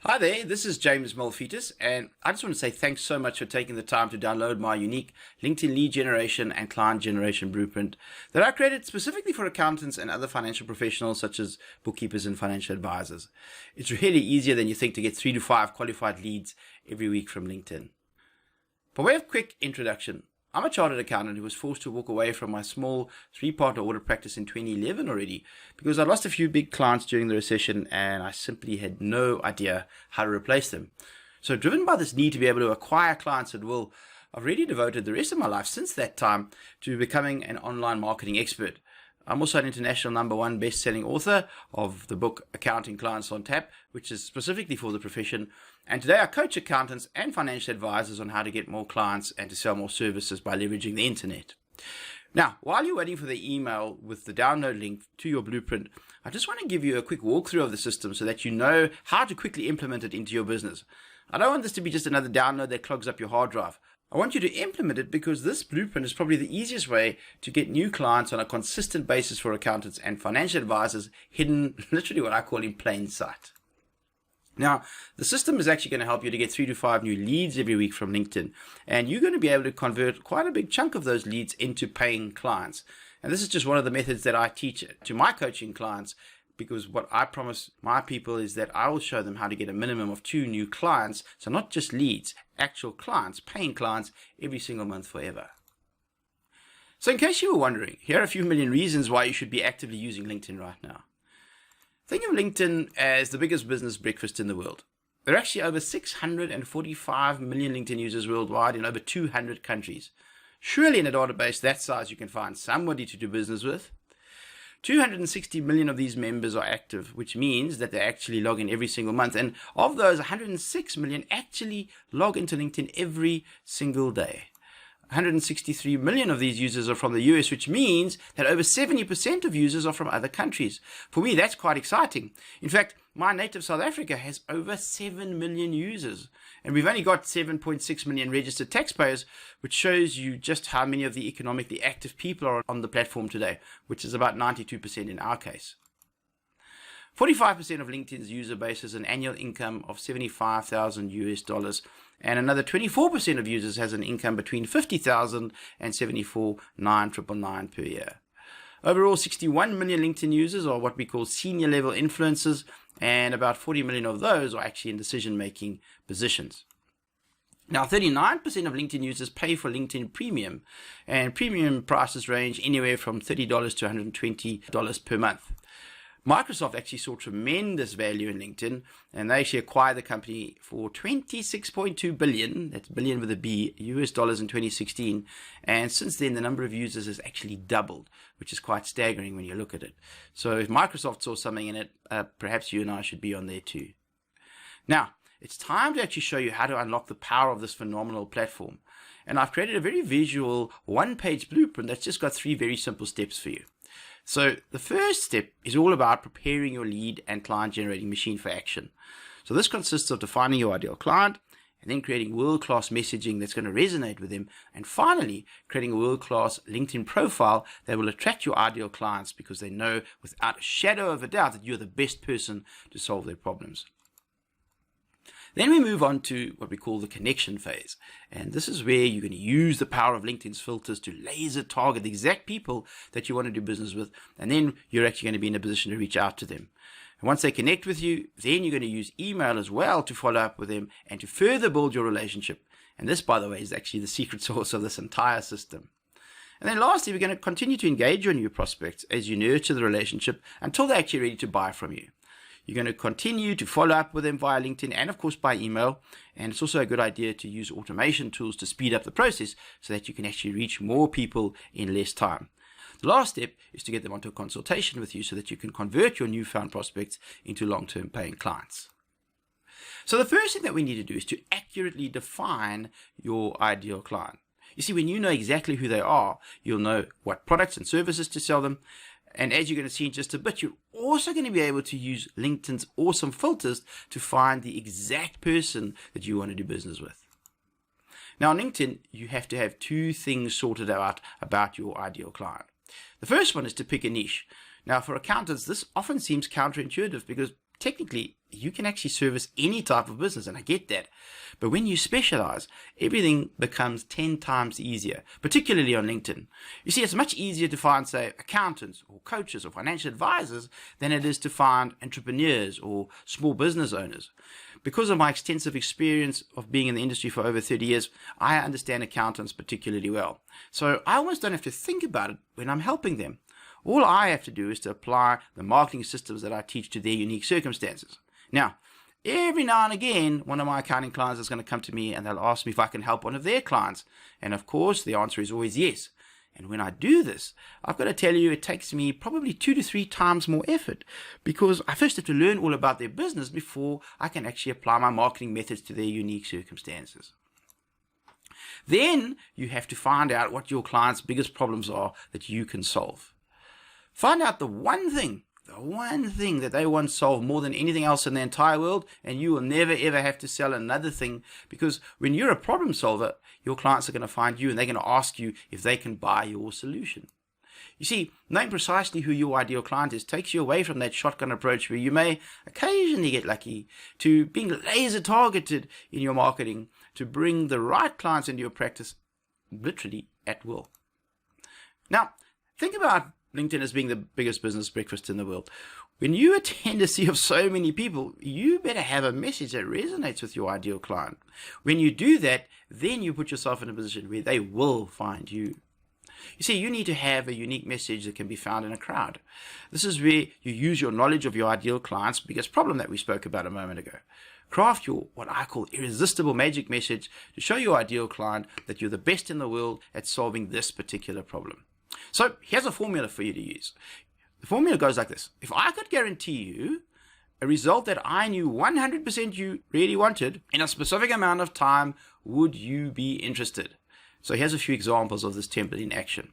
Hi there, this is James Malfetus, and I just want to say thanks so much for taking the time to download my unique LinkedIn lead generation and client generation blueprint that I created specifically for accountants and other financial professionals such as bookkeepers and financial advisors. It's really easier than you think to get 3 to 5 qualified leads every week from LinkedIn. By way of quick introduction, I'm a chartered accountant who was forced to walk away from my small 3-partner audit practice in 2011 already because I lost a few big clients during the recession and I simply had no idea how to replace them. So driven by this need to be able to acquire clients at will, I've really devoted the rest of my life since that time to becoming an online marketing expert. I'm also an international #1 best-selling author of the book Accounting Clients on Tap, which is specifically for the profession. And today I coach accountants and financial advisors on how to get more clients and to sell more services by leveraging the internet. Now, while you're waiting for the email with the download link to your blueprint, I just want to give you a quick walkthrough of the system so that you know how to quickly implement it into your business. I don't want this to be just another download that clogs up your hard drive. I want you to implement it because this blueprint is probably the easiest way to get new clients on a consistent basis for accountants and financial advisors, hidden literally what I call in plain sight. Now, the system is actually going to help you to get 3 to 5 new leads every week from LinkedIn, and you're going to be able to convert quite a big chunk of those leads into paying clients. And this is just one of the methods that I teach to my coaching clients, because what I promise my people is that I will show them how to get a minimum of 2 new clients, so not just leads, actual clients, paying clients every single month forever. So in case you were wondering, here are a few million reasons why you should be actively using LinkedIn right now. Think of LinkedIn as the biggest business breakfast in the world. There are actually over 645 million LinkedIn users worldwide in over 200 countries. Surely in a database that size you can find somebody to do business with. 260 million of these members are active, which means that they actually log in every single month. And of those, 106 million actually log into LinkedIn every single day. 163 million of these users are from the US, which means that over 70% of users are from other countries. For me, that's quite exciting. In fact, my native South Africa has over 7 million users, and we've only got 7.6 million registered taxpayers, which shows you just how many of the economically active people are on the platform today, which is about 92% in our case. 45% of LinkedIn's user base has an annual income of $75,000, and another 24% of users has an income between $50,000 and $74,999 per year. Overall, 61 million LinkedIn users are what we call senior level influencers, and about 40 million of those are actually in decision-making positions. Now, 39% of LinkedIn users pay for LinkedIn Premium, and premium prices range anywhere from $30 to $120 per month. Microsoft actually saw tremendous value in LinkedIn, and they actually acquired the company for $26.2 billion, that's billion with a B, US dollars in 2016. And since then, the number of users has actually doubled, which is quite staggering when you look at it. So if Microsoft saw something in it, perhaps you and I should be on there too. Now, it's time to actually show you how to unlock the power of this phenomenal platform. And I've created a very visual 1-page blueprint that's just got 3 very simple steps for you. So the first step is all about preparing your lead and client generating machine for action. So this consists of defining your ideal client and then creating world-class messaging that's going to resonate with them. And finally, creating a world-class LinkedIn profile that will attract your ideal clients because they know without a shadow of a doubt that you're the best person to solve their problems. Then we move on to what we call the connection phase. And this is where you're going to use the power of LinkedIn's filters to laser target the exact people that you want to do business with. And then you're actually going to be in a position to reach out to them. And once they connect with you, then you're going to use email as well to follow up with them and to further build your relationship. And this, by the way, is actually the secret sauce of this entire system. And then lastly, we're going to continue to engage your new prospects as you nurture the relationship until they're actually ready to buy from you. You're going to continue to follow up with them via LinkedIn and, of course, by email. And it's also a good idea to use automation tools to speed up the process so that you can actually reach more people in less time. The last step is to get them onto a consultation with you so that you can convert your newfound prospects into long-term paying clients. So the first thing that we need to do is to accurately define your ideal client. You see, when you know exactly who they are, you'll know what products and services to sell them. And as you're going to see in just a bit, you're also going to be able to use LinkedIn's awesome filters to find the exact person that you want to do business with. Now, on LinkedIn, you have to have 2 things sorted out about your ideal client. The first one is to pick a niche. Now, for accountants, this often seems counterintuitive because technically, you can actually service any type of business, and I get that. But when you specialize, everything becomes 10 times easier, particularly on LinkedIn. You see, it's much easier to find, say, accountants or coaches or financial advisors than it is to find entrepreneurs or small business owners. Because of my extensive experience of being in the industry for over 30 years, I understand accountants particularly well. So I almost don't have to think about it when I'm helping them. All I have to do is to apply the marketing systems that I teach to their unique circumstances. Now, every now and again, one of my accounting clients is going to come to me and they'll ask me if I can help one of their clients. And of course, the answer is always yes. And when I do this, I've got to tell you, it takes me probably 2 to 3 times more effort because I first have to learn all about their business before I can actually apply my marketing methods to their unique circumstances. Then you have to find out what your client's biggest problems are that you can solve. Find out the one thing that they want solved more than anything else in the entire world, and you will never ever have to sell another thing, because when you're a problem solver, your clients are going to find you and they're going to ask you if they can buy your solution. You see, knowing precisely who your ideal client is takes you away from that shotgun approach where you may occasionally get lucky, to being laser targeted in your marketing to bring the right clients into your practice literally at will. Now, think about LinkedIn as being the biggest business breakfast in the world. When you attend a sea of so many people, you better have a message that resonates with your ideal client. When you do that, then you put yourself in a position where they will find you. You see, you need to have a unique message that can be found in a crowd. This is where you use your knowledge of your ideal client's biggest problem that we spoke about a moment ago. Craft your, what I call, irresistible magic message to show your ideal client that you're the best in the world at solving this particular problem. So here's a formula for you to use. The formula goes like this. If I could guarantee you a result that I knew 100% you really wanted in a specific amount of time, would you be interested? So here's a few examples of this template in action.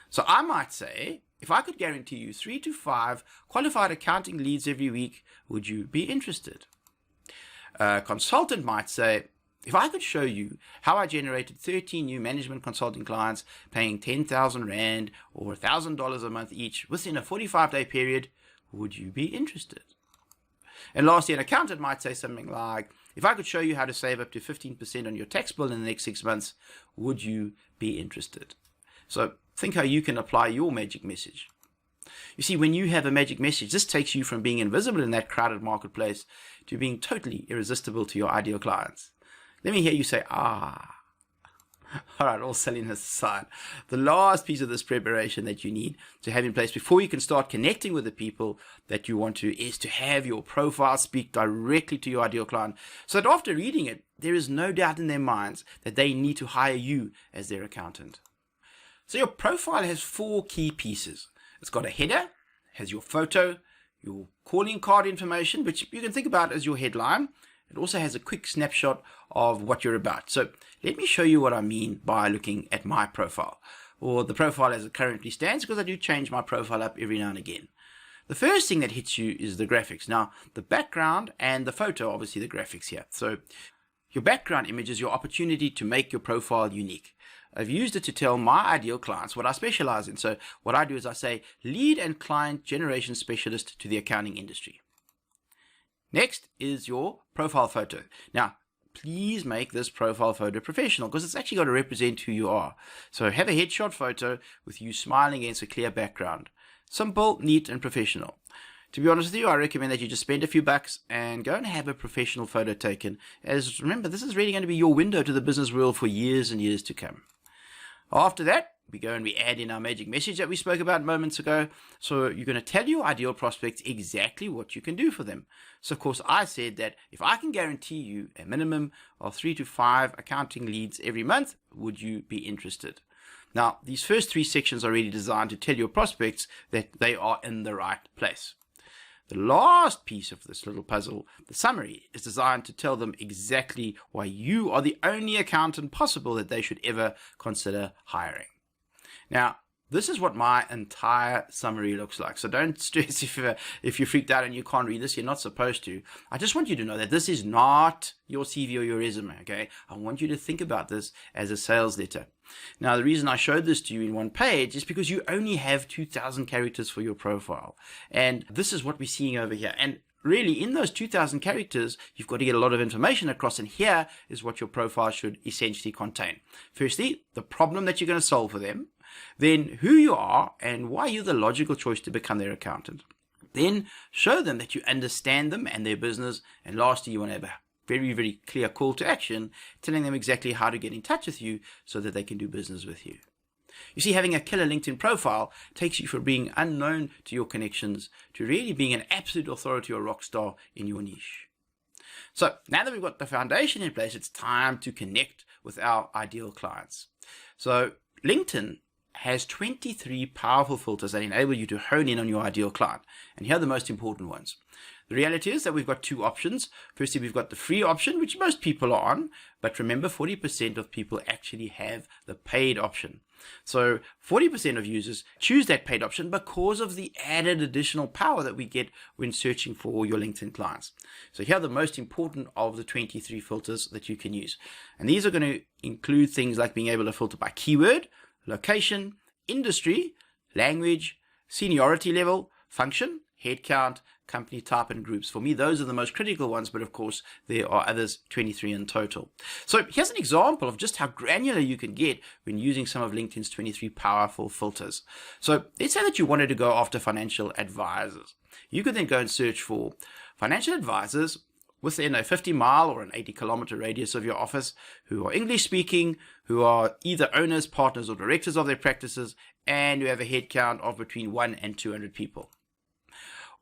So I might say, if I could guarantee you 3 to 5 qualified accounting leads every week, would you be interested? A consultant might say, if I could show you how I generated 13 new management consulting clients paying 10,000 Rand or $1,000 a month each within a 45-day period, would you be interested? And lastly, an accountant might say something like, if I could show you how to save up to 15% on your tax bill in the next 6 months, would you be interested? So think how you can apply your magic message. You see, when you have a magic message, this takes you from being invisible in that crowded marketplace to being totally irresistible to your ideal clients. Let me hear you say, ah. All right, all silliness aside, the last piece of this preparation that you need to have in place before you can start connecting with the people that you want to is to have your profile speak directly to your ideal client, so that after reading it, there is no doubt in their minds that they need to hire you as their accountant. So your profile has 4 key pieces. It's got a header, has your photo, your calling card information, which you can think about as your headline. It also has a quick snapshot of what you're about. So let me show you what I mean by looking at my profile, or the profile as it currently stands, because I do change my profile up every now and again. The first thing that hits you is the graphics. Now, the background and the photo, obviously the graphics here. So your background image is your opportunity to make your profile unique. I've used it to tell my ideal clients what I specialize in. So what I do is I say lead and client generation specialist to the accounting industry. Next is your profile photo. Now, please make this profile photo professional, because it's actually got to represent who you are. So have a headshot photo with you smiling against a clear background. Simple, neat, and professional. To be honest with you, I recommend that you just spend a few bucks and go and have a professional photo taken, as remember, this is really going to be your window to the business world for years and years to come. After that, we go and we add in our magic message that we spoke about moments ago. So you're going to tell your ideal prospects exactly what you can do for them. So of course I said that if I can guarantee you a minimum of 3 to 5 accounting leads every month, would you be interested? Now, these first 3 sections are really designed to tell your prospects that they are in the right place. The last piece of this little puzzle, the summary, is designed to tell them exactly why you are the only accountant possible that they should ever consider hiring. Now, this is what my entire summary looks like. So don't stress if you're freaked out and you can't read this. You're not supposed to. I just want you to know that this is not your CV or your resume, okay? I want you to think about this as a sales letter. Now, the reason I showed this to you in one page is because you only have 2,000 characters for your profile. And this is what we're seeing over here. And really, in those 2,000 characters, you've got to get a lot of information across, and here is what your profile should essentially contain. Firstly, the problem that you're going to solve for them, then who you are and why you're the logical choice to become their accountant. Then show them that you understand them and their business, and lastly, you want to have a very, very clear call to action, telling them exactly how to get in touch with you so that they can do business with you. You see, having a killer LinkedIn profile takes you from being unknown to your connections to really being an absolute authority or rock star in your niche. So now that we've got the foundation in place, it's time to connect with our ideal clients. So LinkedIn has 23 powerful filters that enable you to hone in on your ideal client. And here are the most important ones. The reality is that we've got two options. Firstly, we've got the free option, which most people are on. But remember, 40% of people actually have the paid option. So 40% of users choose that paid option because of the added additional power that we get when searching for your LinkedIn clients. So here are the most important of the 23 filters that you can use. And these are going to include things like being able to filter by keyword, location, industry, language, seniority level, function, headcount, company type, and groups. For me, those are the most critical ones, but of course, there are others, 23 in total. So here's an example of just how granular you can get when using some of LinkedIn's 23 powerful filters. So let's say that you wanted to go after financial advisors. You could then go and search for financial advisors within a 50-mile or an 80-kilometer radius of your office who are English speaking, who are either owners, partners, or directors of their practices, and who have a headcount of between 1 and 200 people.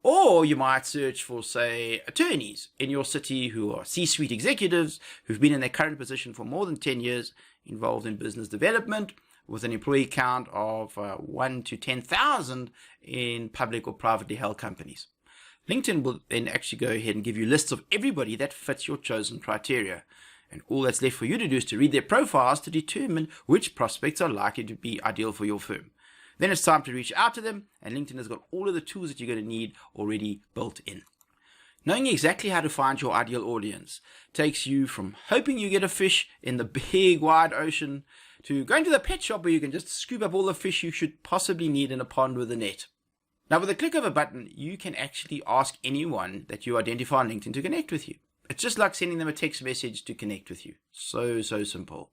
Or you might search for, say, attorneys in your city who are C-suite executives who've been in their current position for more than 10 years, involved in business development, with an employee count of 1 to 10,000 in public or privately held companies. LinkedIn will then actually go ahead and give you lists of everybody that fits your chosen criteria. And all that's left for you to do is to read their profiles to determine which prospects are likely to be ideal for your firm. Then it's time to reach out to them, and LinkedIn has got all of the tools that you're going to need already built in. Knowing exactly how to find your ideal audience takes you from hoping you get a fish in the big wide ocean to going to the pet shop where you can just scoop up all the fish you should possibly need in a pond with a net. Now, with a click of a button, you can actually ask anyone that you identify on LinkedIn to connect with you. It's just like sending them a text message to connect with you. So simple.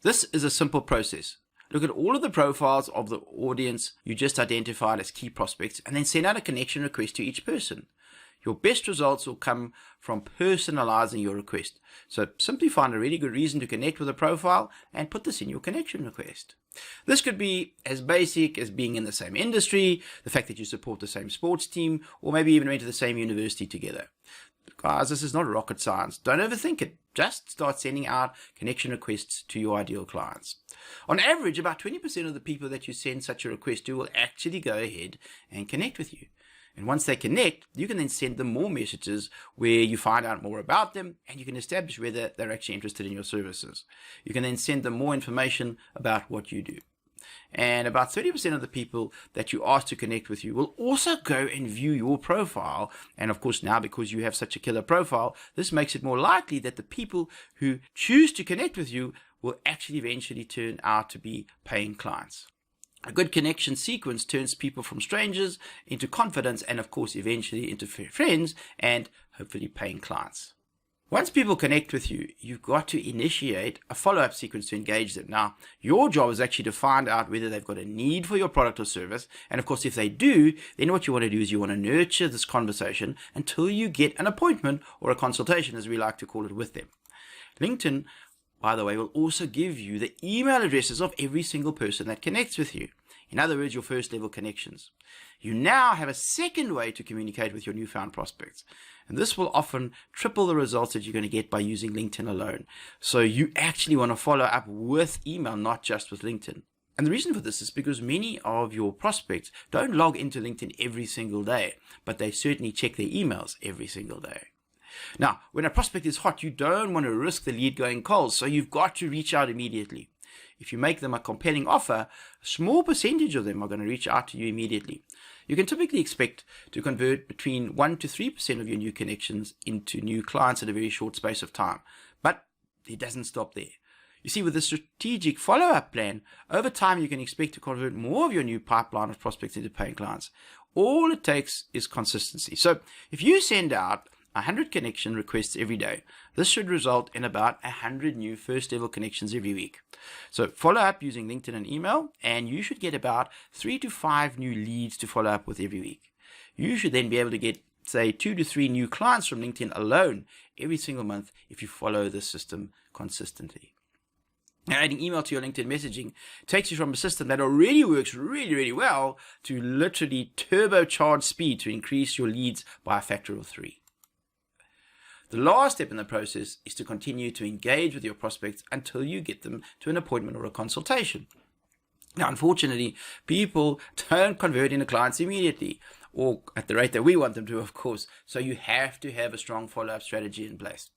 This is a simple process. Look at all of the profiles of the audience you just identified as key prospects and then send out a connection request to each person. Your best results will come from personalizing your request. So simply find a really good reason to connect with a profile and put this in your connection request. This could be as basic as being in the same industry, the fact that you support the same sports team, or maybe even went to the same university together. Guys, this is not rocket science. Don't overthink it. Just start sending out connection requests to your ideal clients. On average, about 20% of the people that you send such a request to will actually go ahead and connect with you. And once they connect, you can then send them more messages where you find out more about them and you can establish whether they're actually interested in your services. You can then send them more information about what you do. And about 30% of the people that you ask to connect with you will also go and view your profile. And of course, now because you have such a killer profile, this makes it more likely that the people who choose to connect with you will actually eventually turn out to be paying clients. A good connection sequence turns people from strangers into confidants and, of course, eventually into friends and hopefully paying clients. Once people connect with you, you've got to initiate a follow-up sequence to engage them. Now, your job is actually to find out whether they've got a need for your product or service. And of course, if they do, then what you want to do is you want to nurture this conversation until you get an appointment or a consultation, as we like to call it, with them. LinkedIn, by the way, will also give you the email addresses of every single person that connects with you. In other words, your first level connections. You now have a second way to communicate with your newfound prospects. And this will often triple the results that you're going to get by using LinkedIn alone. So you actually want to follow up with email, not just with LinkedIn. And the reason for this is because many of your prospects don't log into LinkedIn every single day, but they certainly check their emails every single day. Now, when a prospect is hot, you don't want to risk the lead going cold, so you've got to reach out immediately. If you make them a compelling offer, a small percentage of them are going to reach out to you immediately. You can typically expect to convert between 1 to 3% of your new connections into new clients in a very short space of time. But it doesn't stop there. You see, with a strategic follow-up plan, over time you can expect to convert more of your new pipeline of prospects into paying clients. All it takes is consistency. So if you send out 100 connection requests every day, this should result in about 100 new first level connections every week. So follow up using LinkedIn and email, and you should get about 3 to 5 new leads to follow up with every week. You should then be able to get, say, 2 to 3 new clients from LinkedIn alone every single month if you follow this system consistently. Now, adding email to your LinkedIn messaging takes you from a system that already works really well to literally turbocharge speed to increase your leads by a factor of 3. The last step in the process is to continue to engage with your prospects until you get them to an appointment or a consultation. Now, unfortunately, people don't convert into clients immediately, or at the rate that we want them to, of course. So you have to have a strong follow-up strategy in place.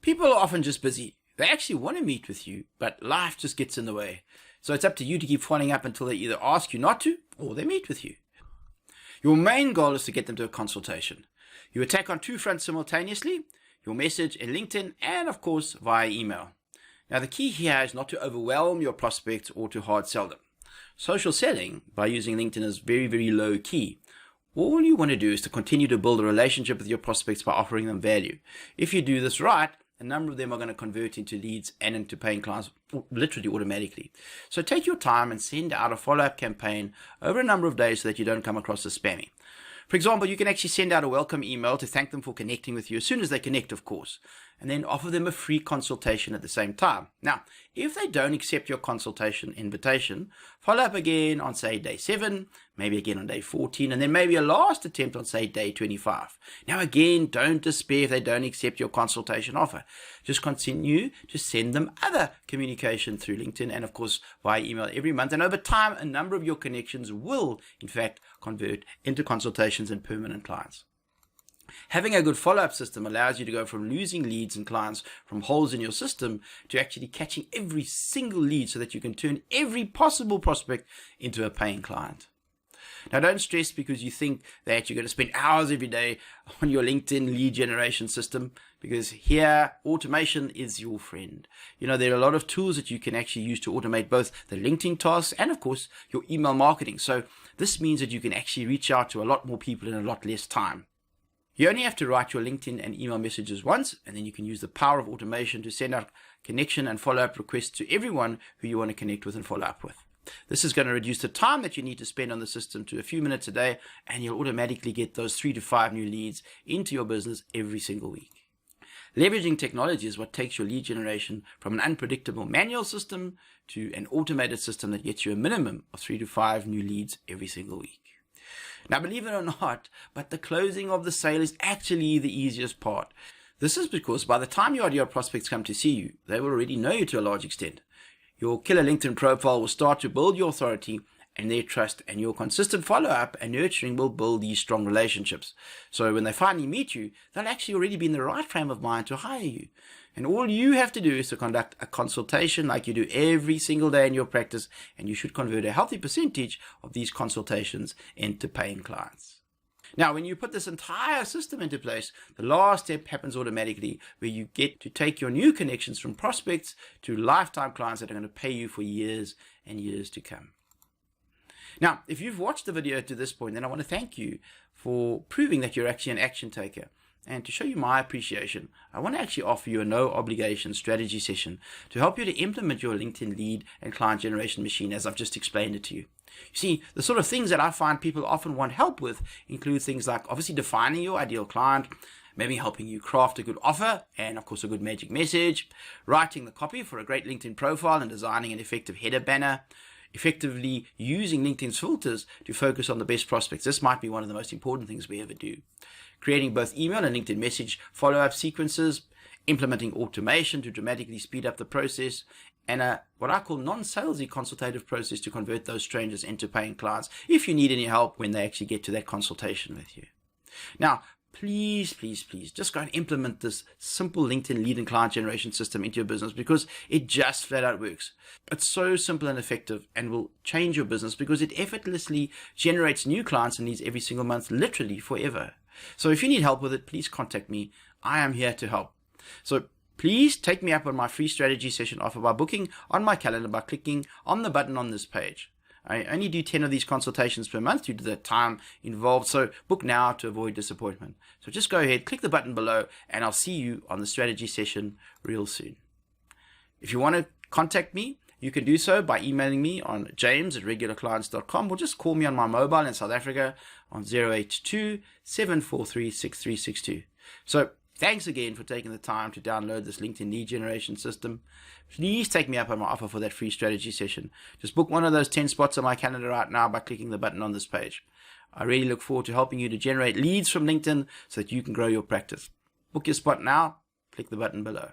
People are often just busy. They actually want to meet with you, but life just gets in the way. So it's up to you to keep following up until they either ask you not to or they meet with you. Your main goal is to get them to a consultation. You attack on 2 fronts simultaneously: your message in LinkedIn and, of course, via email. Now, the key here is not to overwhelm your prospects or to hard sell them. Social selling by using LinkedIn is very low key. All you want to do is to continue to build a relationship with your prospects by offering them value. If you do this right, a number of them are going to convert into leads and into paying clients literally automatically. So take your time and send out a follow-up campaign over a number of days so that you don't come across as spammy. For example, you can actually send out a welcome email to thank them for connecting with you as soon as they connect, of course, and then offer them a free consultation at the same time. Now, if they don't accept your consultation invitation, follow up again on, say, day 7, maybe again on day 14, and then maybe a last attempt on, say, day 25. Now, again, don't despair if they don't accept your consultation offer. Just continue to send them other communication through LinkedIn and, of course, via email every month. And over time, a number of your connections will, in fact, convert into consultations and permanent clients. Having a good follow-up system allows you to go from losing leads and clients from holes in your system to actually catching every single lead so that you can turn every possible prospect into a paying client. Now, don't stress because you think that you're going to spend hours every day on your LinkedIn lead generation system, because here, automation is your friend. You know, there are a lot of tools that you can actually use to automate both the LinkedIn tasks and, of course, your email marketing. So this means that you can actually reach out to a lot more people in a lot less time. You only have to write your LinkedIn and email messages once, and then you can use the power of automation to send out connection and follow-up requests to everyone who you want to connect with and follow up with. This is going to reduce the time that you need to spend on the system to a few minutes a day, and you'll automatically get those 3 to 5 new leads into your business every single week. Leveraging technology is what takes your lead generation from an unpredictable manual system to an automated system that gets you a minimum of 3 to 5 new leads every single week. Now, believe it or not, but the closing of the sale is actually the easiest part. This is because by the time your ideal prospects come to see you, they will already know you to a large extent. Your killer LinkedIn profile will start to build your authority and their trust, and your consistent follow-up and nurturing will build these strong relationships. So when they finally meet you, they'll actually already be in the right frame of mind to hire you. And all you have to do is to conduct a consultation like you do every single day in your practice, and you should convert a healthy percentage of these consultations into paying clients. Now, when you put this entire system into place, the last step happens automatically, where you get to take your new connections from prospects to lifetime clients that are going to pay you for years and years to come. Now, if you've watched the video to this point, then I want to thank you for proving that you're actually an action taker. And to show you my appreciation, I want to actually offer you a no-obligation strategy session to help you to implement your LinkedIn lead and client generation machine as I've just explained it to you. You see, the sort of things that I find people often want help with include things like obviously defining your ideal client, maybe helping you craft a good offer and, of course, a good magic message, writing the copy for a great LinkedIn profile and designing an effective header banner, effectively using LinkedIn's filters to focus on the best prospects. This might be one of the most important things we ever do. Creating both email and LinkedIn message follow-up sequences, implementing automation to dramatically speed up the process, and what I call non-salesy consultative process to convert those strangers into paying clients if you need any help when they actually get to that consultation with you. Now, please, just go and implement this simple LinkedIn lead and client generation system into your business, because it just flat out works. It's so simple and effective and will change your business because it effortlessly generates new clients and leads every single month, literally forever. So if you need help with it, please contact me. I am here to help. So please take me up on my free strategy session offer by booking on my calendar by clicking on the button on this page. I only do 10 of these consultations per month due to the time involved, so book now to avoid disappointment. So just go ahead, click the button below, and I'll see you on the strategy session real soon. If you want to contact me, you can do so by emailing me on james@regularclients.com, or just call me on my mobile in South Africa on 082-743-6362. So thanks again for taking the time to download this LinkedIn lead generation system. Please take me up on my offer for that free strategy session. Just book one of those 10 spots on my calendar right now by clicking the button on this page. I really look forward to helping you to generate leads from LinkedIn so that you can grow your practice. Book your spot now. Click the button below.